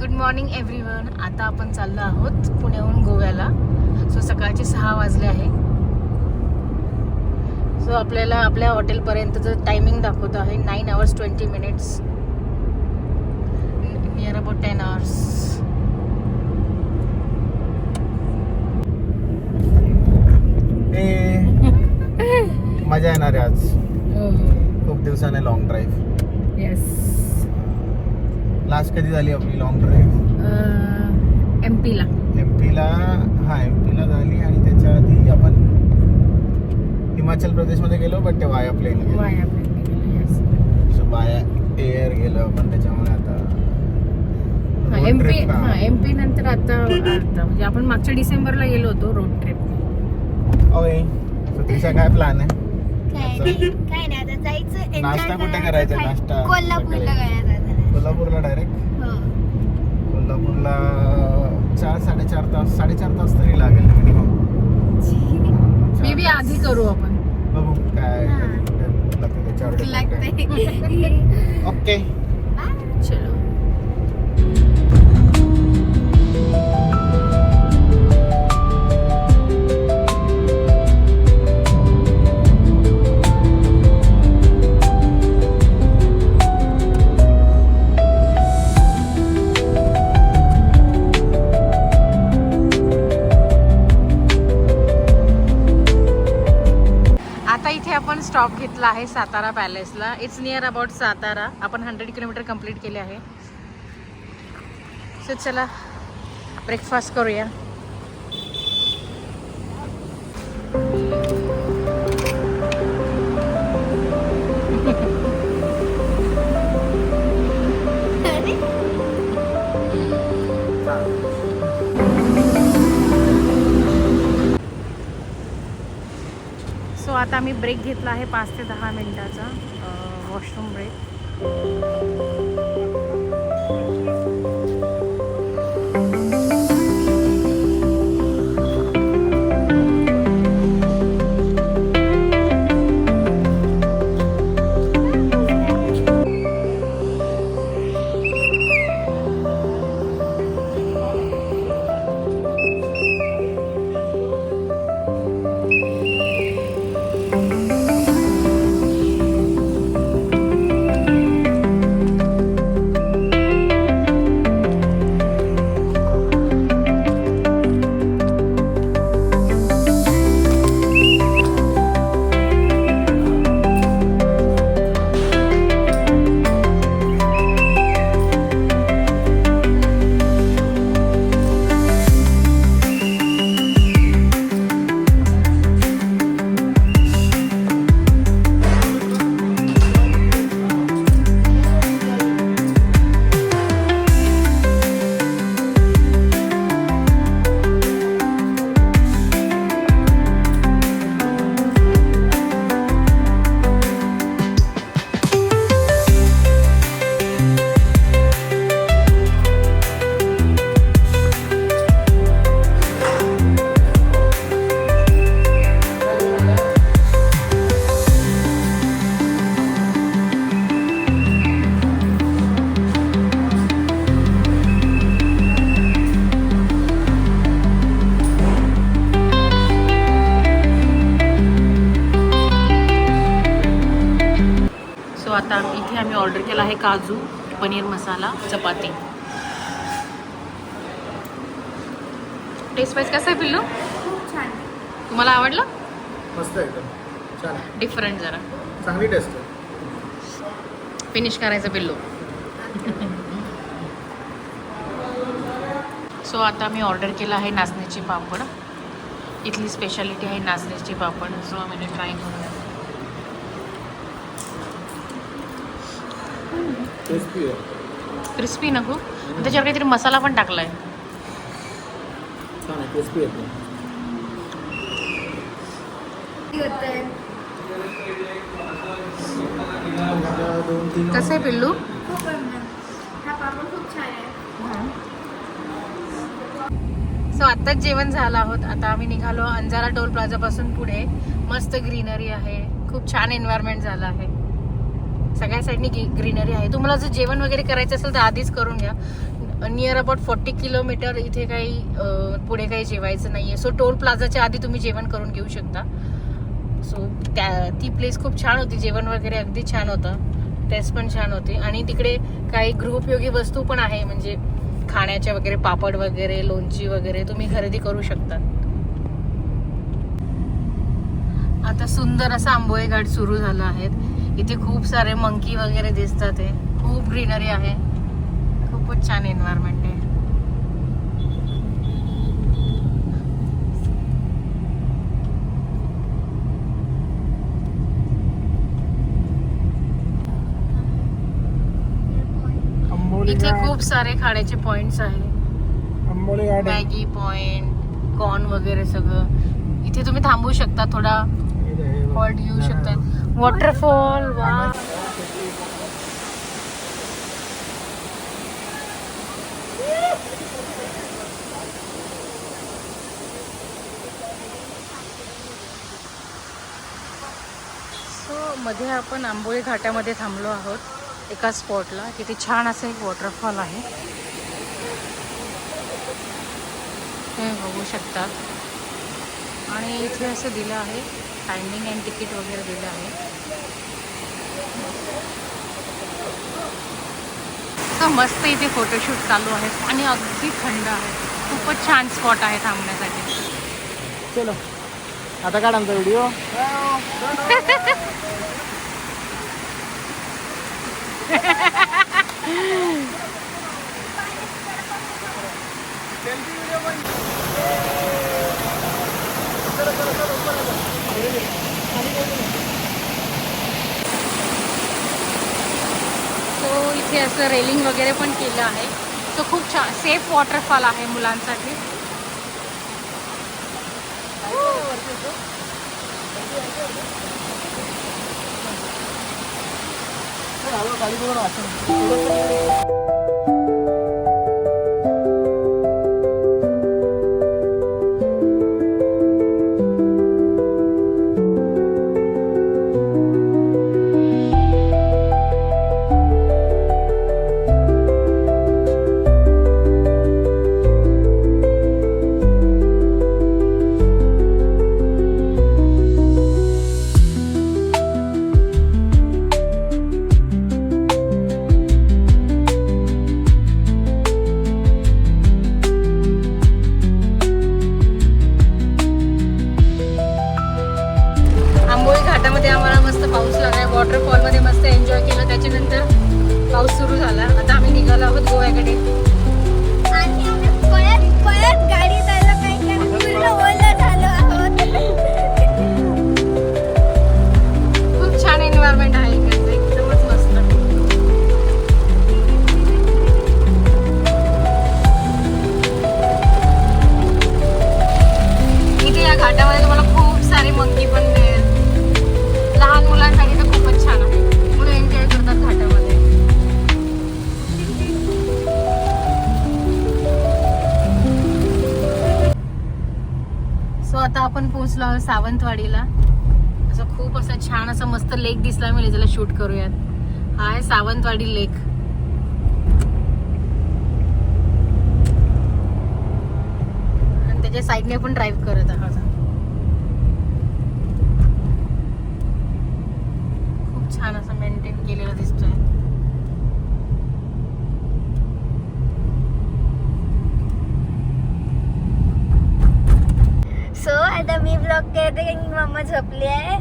Good morning everyone. आता आपण चाललो आहोत पुण्याहून गोव्याला. सो सकाळचे 6 वाजले आहे. सो आपल्याला आपल्या हॉटेलपर्यंतचं टायमिंग दाखवत आहे 9 hours 20 minutes, near about 10 hours. मजा येणार आहे आज. खूप दिवसाने लॉंग ड्राईव्ह. येस. लास्ट कधी झाली आपली लॉंग ड्राईव्ह? एमपीला झाली आणि त्याच्या आधी आपण हिमाचल प्रदेशमध्ये गेलो, बट ते वाया प्लेन गेलो. सो वाया एअर गेलो आपण. त्याच्यामुळे आता एमपी नंतर आता म्हणजे आपण मागच्या डिसेंबरला गेलो होतो रोड ट्रिप. ओके. सो तिचा काय प्लॅन आहे? काय नाही, आता जायचं. नाश्ता कुठे करायचा? नाश्ता कोल्हापूरला कोल्हापूरला डायरेक्ट. कोल्हापूरला 4-4.5 तास 4.5 तास तरी लागेल मिनिमम. मे बी आधी करू आपण. बघू काय ओके चलो. आपण स्टॉप घेतला आहे सातारा पॅलेसला. It's near about Satara. आपण 100 किलोमीटर कंप्लीट केले आहे. सो चला ब्रेकफास्ट करूया. सो आता आम्ही ब्रेक घेतला आहे 5 ते 10 मिनिटाचा वॉशरूम ब्रेक. आता इथे आम्ही ऑर्डर केला आहे काजू पनीर मसाला चपाती. टेस्ट वाईज कसं आहे पिल्लू? खूप छान. तुम्हाला आवडलं? मस्त एकदम छान. डिफरंट जरा चांगली टेस्ट आहे. फिनिश करायचं पिल्लू. सो आता मी ऑर्डर केला आहे नाचण्याची पापड. इथली स्पेशालिटी आहे नाचण्याची पापड. सो आम्ही ट्राय करूया. क्रिस्पी नको, त्याच्यावर काहीतरी मसाला पण टाकलाय. कसं आहे पिल्लू? हा पापड खूप छान आहे. सो आत्ताच जेवण झालं आहोत. आता आम्ही निघालो अंजारा टोल प्लाझा पासून पुढे. मस्त ग्रीनरी आहे, खूप छान एन्व्हायरमेंट झालं आहे. सगळ्या साईडनी ग्रीनरी आहे. तुम्हाला जर जेवण वगैरे करायचं असेल तर आधीच करून घ्या. Near about 40 kilometre. इथे काही पुढे काही जेवायचं नाहीये. सो टोल प्लाझाच्या आधी तुम्ही जेवण करून घेऊ शकता. सो ती प्लेस खूप छान होती. जेवण वगैरे अगदी छान होतं. टेस्ट पण छान होती. आणि तिकडे काही गृहोपयोगी वस्तू पण आहे, म्हणजे खाण्याच्या वगैरे, पापड वगैरे, लोणची वगैरे तुम्ही खरेदी करू शकता. आता सुंदर असा आंबोळे घाट सुरू झाला आहे. इथे खूप सारे मंकी वगैरे दिसतात. खूप ग्रीनरी आहे. खूपच छान एन्व्हायरमेंट आहे. इथे खूप सारे खाण्याचे पॉइंट्स आहे. मॅगी पॉइंट, कॉर्न वगैरे सगळं. इथे तुम्ही थांबू शकता, थोडा हॉल्ट घेऊ शकता. वॉटरफॉल, वा. मध्ये आपण आंबोळी घाटामध्ये थांबलो आहोत एका स्पॉटला. तिथे छान असं एक वॉटरफॉल आहे, हे बघू शकतात. आणि इथे असं दिलं आहे टायमिंग अँड तिकीट वगैरे दिलं आहे. तर मस्त इथे फोटोशूट चालू आहे आणि अगदी थंड आहे. खूपच छान स्पॉट आहे थांबण्यासाठी. चलो आता काढ आमचा व्हिडिओ. सो इथे असं रेलिंग वगैरे पण केलं आहे. सो खूप छान सेफ वॉटरफॉल आहे मुलांसाठी. वॉटरफॉलमध्ये मस्त एन्जॉय केलं. त्याच्यानंतर पाऊस सुरू झाला. आता आम्ही निघालो आहोत गोव्याकडे. आणि आम्ही पळत गाडी चाललो, काही पूर्ण ओलं झालो आहोत. खूप छान एन्व्हायरमेंट आहे इकडचं, एकदमच मस्त. इथे या घाटामध्ये तुम्हाला खूप सारे मंकी पण मिळेल. लहान मुलांसाठी तर खूपच छान आहे. मुलं एन्जॉय करतात घाटामध्ये. सो आता आपण पोहोचलो आहोत सावंतवाडीला. असं खूप असं छान असं मस्त लेक दिसला मला, ज्याला शूट करूयात. हा आहे सावंतवाडी लेक. आणि त्याच्या साईडने पण ड्राईव्ह करत आहोत. छान असं मेंटेन केलेलं दिसतोय. सो आता मी ब्लॉग करते कारण की मम्मा झोपली आहे.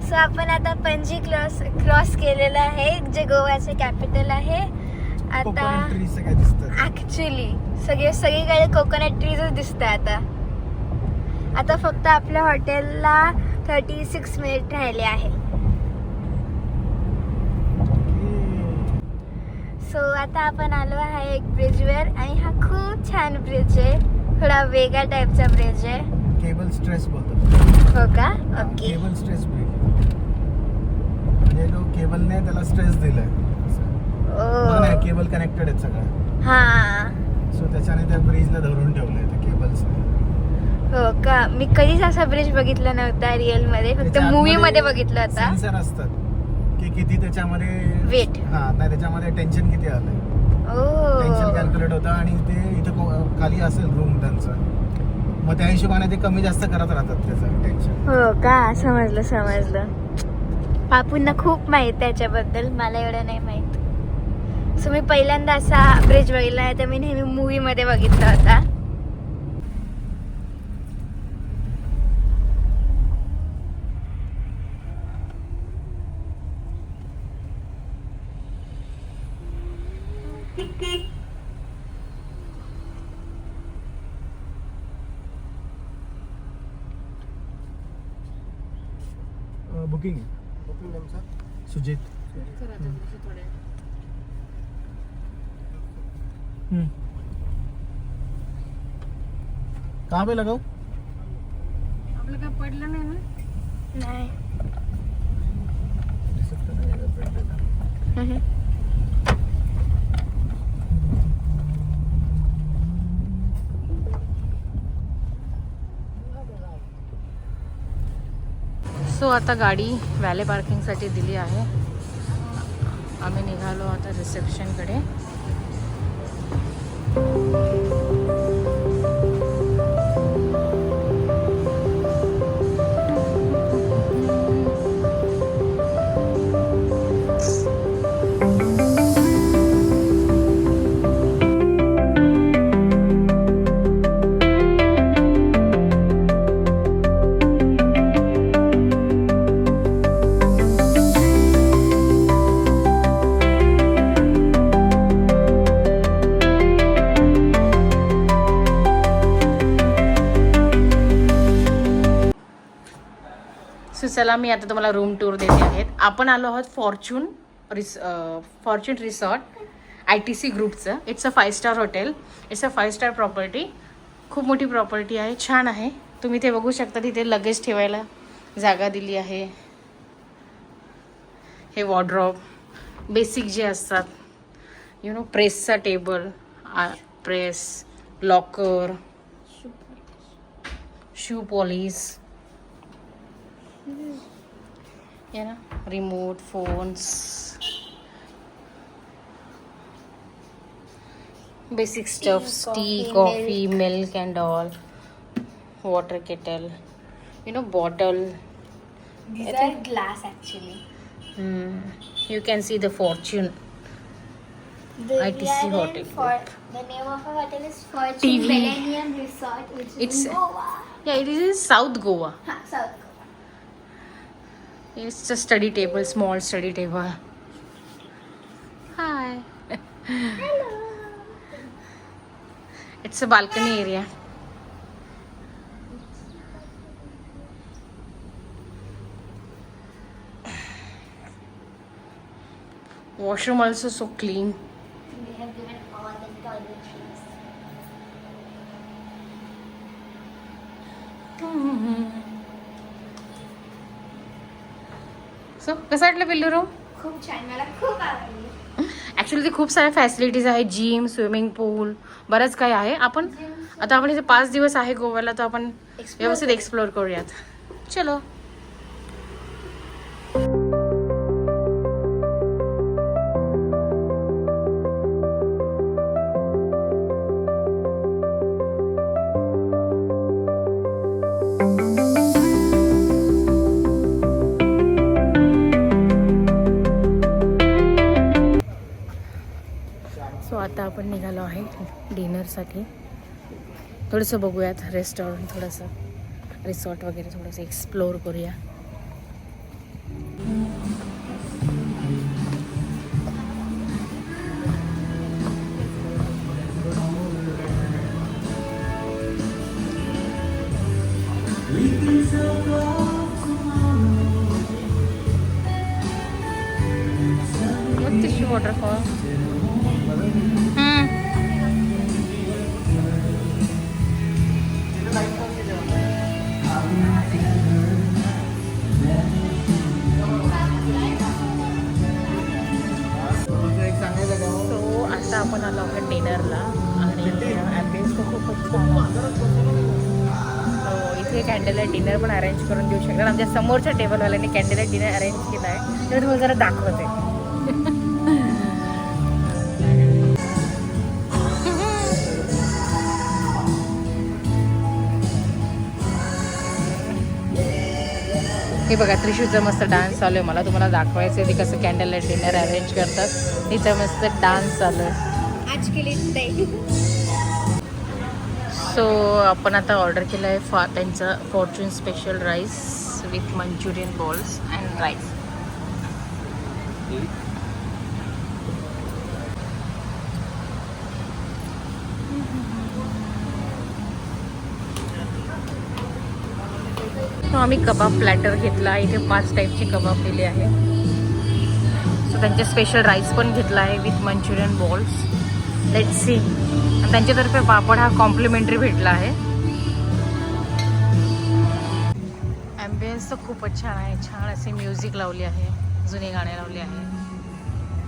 सो आपण आता पणजी क्रॉस केलेलं आहे, जे गोव्याचे कॅपिटल आहे. आता ऍक्च्युली सगळीकडे कोकोनट ट्रीजच दिसतात. आता फक्त आपल्या हॉटेलला 36 मिनिट राहिले आहे. सो आता आपण आलो आहे एक ब्रिजवर आणि हा खूप छान ब्रिज आहे. थोडा वेगळा टाईपचा ब्रिज आहे. केबल स्ट्रेस बोलतात. हो का? ओके. केबल स्ट्रेस ब्रिज म्हणजे तो केबलने त्याला स्ट्रेस दिलाय. ओ. केबल कनेक्टेड आहेत सगळं. हा. सो त्याच्याने त्या ब्रिजला धरून ठेवलंय त्या केबल्सने. हो का? मी कधीच असा ब्रिज बघितला नव्हता रिअल मध्ये, फक्त मूवी मध्ये बघितला होता. सेन्सर असतात की किती त्याच्यामध्ये वेट. हा नाही त्याच्यामध्ये टेन्शन किती आलंय. टेन्शन ओ कॅल्क्युलेट होतं आणि ते इथं खाली असेल रूम त्यांचं, मग त्या हिशोबाने ते कमी जास्त करत राहतात त्याचं टेन्शन. हो का, समजलं. बापूंना खूप माहित त्याच्याबद्दल, मला एवढं नाही माहित. सो मी पहिल्यांदा असा ब्रिज बघितला आहे, तर मी नेहमी मूवी मध्ये बघितला होता. बुकिंग सुजित. कहाँ पे लगाऊ? आपलं काय पडलं नाही ना. नाही. सो आता गाडी व्हॅले पार्किंगसाठी दिली आहे. आम्ही निघालो आता रिसेप्शनकडे. सो चला मी आता तुम्हाला रूम टूर देते आहेत. आपण आलो आहोत फॉर्च्यून रिसॉर्ट ITC ग्रुपचं. It's a 5 star hotel. It's a 5 star property. खूप मोठी प्रॉपर्टी आहे, छान आहे. तुम्ही ते बघू शकता, तिथे लगेज ठेवायला जागा दिली आहे. हे वॉर्डरोब बेसिक जे असतात, यु नो, प्रेसचा table, press, locker, shoe polish, या ना, remote, phones, basic stuffs, tea, coffee, milk and all, water kettle, you know, bottle. These are glass actually. You can see the Fortune ITC hotel. The name of our hotel is Fortune TV. Millennium Resort, which is It's in Goa. yeah, it is in South Goa. South Goa. It's a study table, small study table. Hi. Hello. It's a balcony area. Washroom also so clean. They have given all the toiletries. So कसं वाटलं पिल्लू room? खूप छान, मला खूप आवडली. Actually ते खूप साऱ्या फॅसिलिटीज आहे. जिम, स्विमिंग पूल, बरंच काही आहे. आपण इथे 5 दिवस आहे गोव्याला, तर आपण व्यवस्थित एक्सप्लोर करूयात. चलो. सो आता आपण निघालो आहे डिनरसाठी. थोडंसं बघूयात रेस्टॉरंट, थोडंसं रिसॉर्ट वगैरे थोडंसं एक्सप्लोर करूया. मोठीशी वॉटरफॉल. आता आपण आलो आहोत डिनरला आणि ॲम्बियन्स तर खूपच छान आहे. इथे कॅन्डल लाईट डिनर पण अरेंज करून देऊ शकतात. आमच्या समोरच्या टेबलवाल्याने कॅन्डल लाईट डिनर अरेंज केला आहे, तर तुम्हाला जरा दाखवते. हे बघा त्रिशूचा मस्त डान्स चालू आहे. मला तुम्हाला दाखवायचं आहे ते कसं कॅन्डल लाईट डिनर अरेंज करतात. तिचा मस्त डान्स चालू आहे. आज केली सो आपण आता ऑर्डर केलं आहे त्यांचं Fortune special rice with Manchurian balls and rice. आम्ही कबाब प्लॅटर घेतला. इथे 5 टाईपचे कबाब दिले आहे. सो त्यांचे स्पेशल राईस पण घेतला आहे with Manchurian balls. Let's see. त्यांच्यातर्फे पापड हा कॉम्प्लिमेंटरी भेटला आहे. ॲम्बियन्स तर खूपच छान आहे. छान असे म्युझिक लावली आहे, जुने गाणे लावले आहे.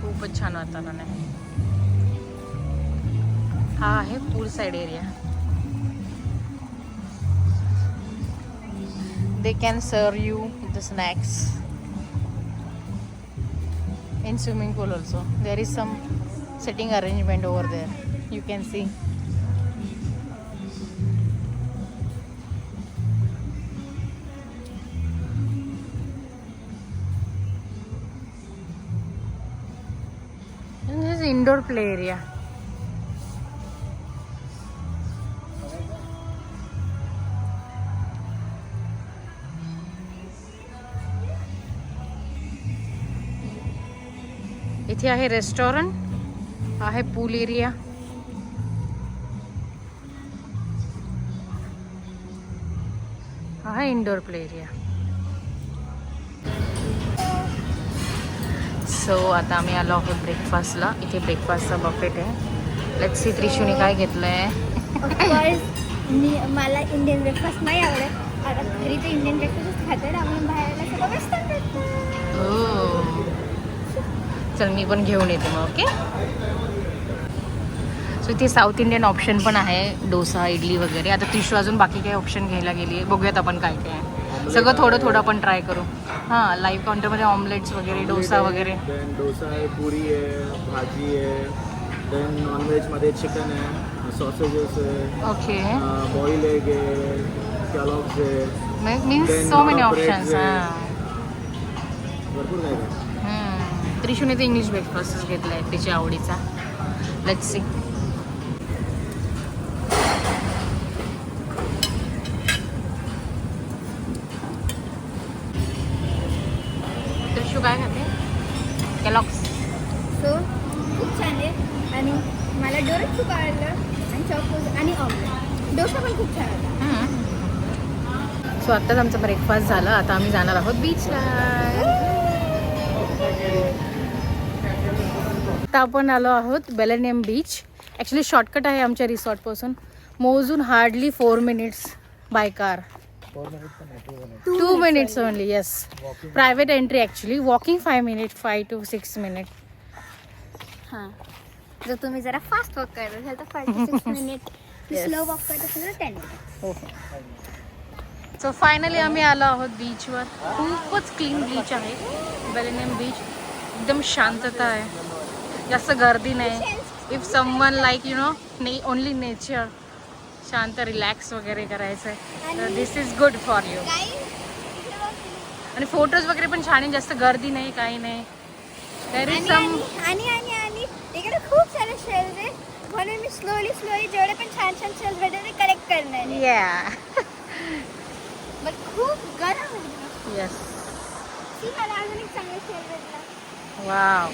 खूपच छान वातावरण आहे. हा आहे pool side area. They can serve you the snacks in swimming pool also. There is some sitting arrangement over there. You can see. And this is indoor play area. इथे आहे रेस्टॉरंट, आहे पूल एरिया. आहे indoor play area. So आता आम्ही आलो आहोत ब्रेकफास्टला. इथे ब्रेकफास्टचा Buffett आहे. लेट्स सी त्रिशूने काय घेतलंय. मला इंडियन ब्रेकफास्ट नाही आवडत. आता घरी तर इंडियन ब्रेकफास्ट खाते. आम्ही बाहेरला सगळं वेस्टर्न भेटतं. हो, चल मी पण घेऊन येते मग. ओके. सो इथे साऊथ इंडियन ऑप्शन पण आहे, डोसा, इडली वगैरे. आता त्रिशू अजून बाकी काही ऑप्शन घ्यायला गेली आहे. बघूयात आपण काय काय आहे. सगळं थोडं थोडं आपण ट्राय करू. हां, लाईव्ह काउंटरमध्ये ऑमलेट्स वगैरे, डोसा वगैरे. डोसा आहे, पुरी आहे, भाजी आहे. देन नॉनव्हेजमध्ये चिकन आहे, सॉसेजेस आहे, ओके. बॉईल एग आहे, कॅलॉग्स आहे. Means so many options. हां, भरपूर काय काय. त्रिशूने ते इंग्लिश ब्रेकफास्ट घेतला आहे तिच्या आवडीचा. Let's see. त्रिशू काय खाते? कॅलॉग्स. सो खूप छान आहे. आणि मला डोरच खूप आवडलं. आणि चॉकोज आणि ऑमलेट. डोसा पण खूप छान होता. सो आत्ताच आमचा ब्रेकफास्ट झाला. आता आम्ही जाणार आहोत बीचला. आता आपण आलो आहोत बेलेनियम बीच. ॲक्च्युली शॉर्टकट आहे आमच्या रिसॉर्टपासून. मोजून hardly 4 minutes by car. 2 minutes only. Yes, private entry actually. Walking 5 to 6 minute. हां, जर तुम्ही जरा फास्ट वॉक करत असाल तर 5 to 6 मिनिट. स्लो वॉक करत असाल तर 10 मिनिट. हो हो. सो फायनली आम्ही आलो आहोत बीचवर. खूपच क्लीन बीच आहे बेलेनियम बीच. एकदम शांतता आहे, जास्त गर्दी नाही. If someone like you know only nature, शांत रिलॅक्स वगैरे करायचं आहे तर this is good for you. आणि फोटोज वगैरे पण छान आहे. जास्त गर्दी नाही, काही नाही. There is some. आणि इकडे खूप सारे शेल्स आहे. म्हणून मी स्लोली जेवढे पण छान शेल्स भेटले ते कलेक्ट करणार आहे. या. बट खूप गरम आहे. येस. ती मला अजून एक चांगला शेल भेटला. वाव.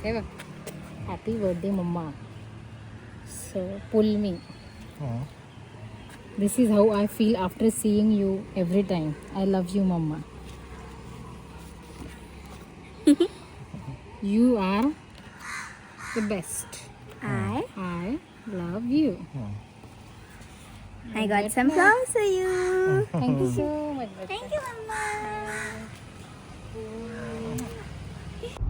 हे बघ, हॅपी बर्थडे मम्मा. So pull me. This is how I feel after seeing you every time. I love you, Mama. You are the best. I love you. I got some flowers for you. Thank you so much. Thank you, Mama.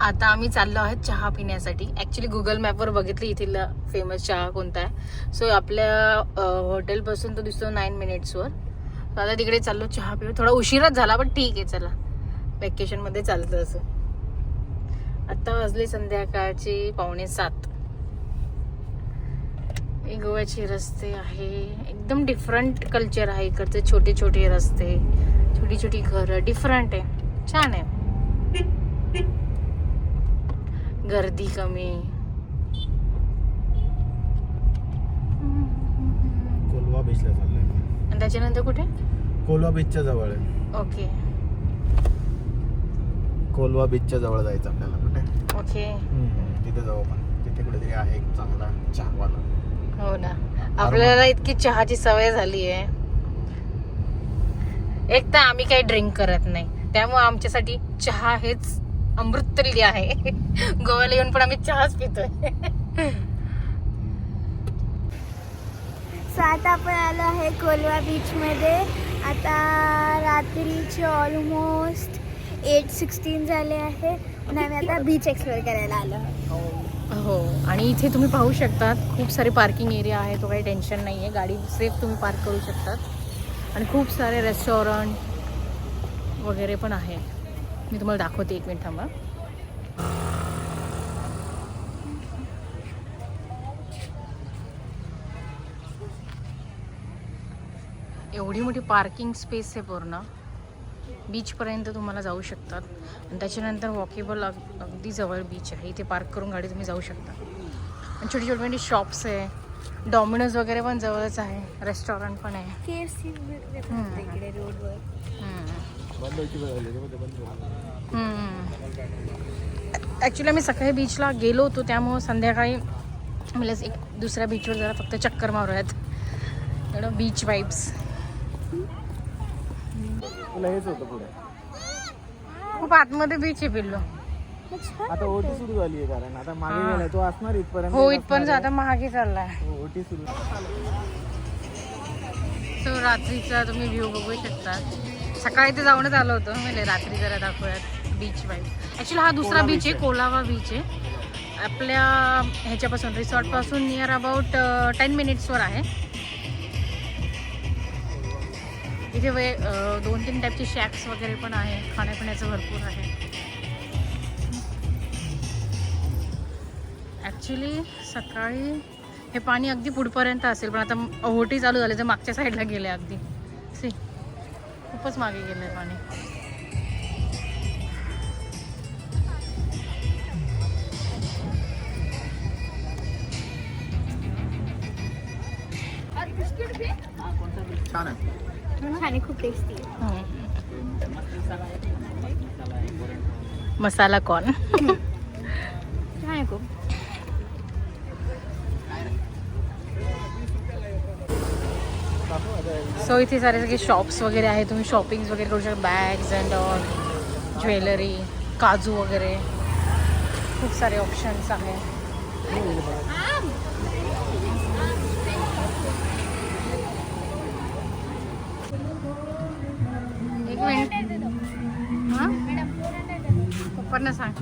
आता आम्ही चाललो आहोत चहा पिण्यासाठी. Actually Google मॅपवर बघितलं इथला famous चहा कोणता आहे. सो आपल्या हॉटेलपासून तो दिसतो 9 मिनिट्सवर. तर आता तिकडे चाललो चहा पिऊ. थोडा उशीरच झाला पण ठीक आहे, चला वेकेशनमध्ये चालतं असं. आता वाजले संध्याकाळचे 6:45. हे गोव्याचे रस्ते आहे, एकदम डिफरंट कल्चर आहे इकडचे. छोटे छोटे रस्ते, छोटी छोटी घरं, डिफरंट आहे, छान आहे. गर्दी कमी. कोलवा बीचला चाललोय. आणि त्याच्यानंतर कुठे? कोलवा बीचच्या जवळ आहे. ओके कोलवा बीचच्या जवळ जायचं आपल्याला. कुठे? ओके. तिथे जाऊ आपण. तिथे कुठेतरी आहे एक चांगला चहावाला. हो ना, आपल्याला इतकी चहाची सवय झाली आहे. एक तर आम्ही काही ड्रिंक करत नाही, त्यामुळे आमच्यासाठी चहा हेच अमृततुल्य आहे. गोव्याला येऊन पण आम्ही चहाच पितोय. सो आता आपण आलो आहे कोलवा बीचमध्ये. आता रात्रीचे ऑलमोस्ट 8:16 झाले आहे आणि आम्ही आता बीच एक्सप्लोर करायला आलो आहोत. हो, आणि इथे तुम्ही पाहू शकतात खूप सारे पार्किंग एरिया आहे. तो काही टेन्शन नाही आहे, गाडी सेफ तुम्ही पार्क करू शकतात. आणि खूप सारे रेस्टॉरंट वगैरे पण आहे. मी तुम्हाला दाखवते, 1 मिनिट थांबा. एवढी मोठी पार्किंग स्पेस आहे पूर्ण. बीचपर्यंत तुम्हाला जाऊ शकतात. आणि त्याच्यानंतर वॉकेबल अगदी जवळ बीच आहे. इथे पार्क करून गाडी तुम्ही जाऊ शकता. आणि छोटी छोटी मोठी शॉप्स आहे. डॉमिनोज वगैरे पण जवळच आहे. रेस्टॉरंट पण आहे. KFC इकडे रोडवर. ॲक्च्युली आम्ही सकाळी बीचला गेलो होतो, त्यामुळं संध्याकाळी मला एक दुसऱ्या बीचवर जरा फक्त चक्कर मारूयात. Beach vibes. तुला हेच होतं पुढे. खूप आतमध्ये बीच आहे पिल्लो. आता ओटी सुरू झाली आहे, कारण आता मागे गेलाय तो असणार इथपर्यंत. हो, इथपर्यंत आता मागे चाललाय. ओटी सुरू. सो रात्रीचा तुम्ही व्ह्यू बघू शकता. सकाळी ते जाऊनच आलो होतो, म्हणजे रात्री जरा दाखवूयात बीच वाईब. ॲक्च्युली हा दुसरा बीच आहे, कोलावा बीच आहे. आपल्या ह्याच्यापासून रिसॉर्टपासून नियर अबाउट 10 मिनिट्सवर आहे. इथे 2-3 टाईपचे शॅक्स वगैरे पण आहे. खाण्यापिण्याचं भरपूर आहे. ॲक्च्युली सकाळी हे पाणी अगदी पुढपर्यंत असेल, पण आता ओहोटी चालू झाले तर मागच्या साईडला गेले अगदी. सी, खूपच मागे गेलं आहे पाणी. छान आहे. खाणे खूप टेस्टी आहे. मसाला कॉर्न. छान आहे खूप. सो इथे सारे सगळे शॉप्स वगैरे आहे. तुम्ही शॉपिंग वगैरे करू शकता. बॅग्स अँड ऑल, ज्वेलरी, काजू वगैरे खूप सारे ऑप्शन्स आहे. एक मिनिट. हां, पप्पांना सांग.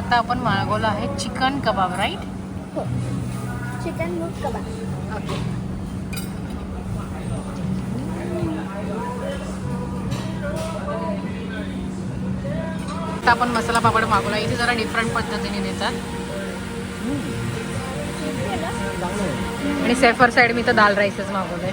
आता आपण मागवलं आहे चिकन कबाब, राईट? हो, चिकन मूग कबाब. ओके. आता आपण मसाला पापड मागवला. इथे जरा डिफरंट पद्धतीने देतात. आणि सेफर साईड मी तर दाल राईसच मागवलंय.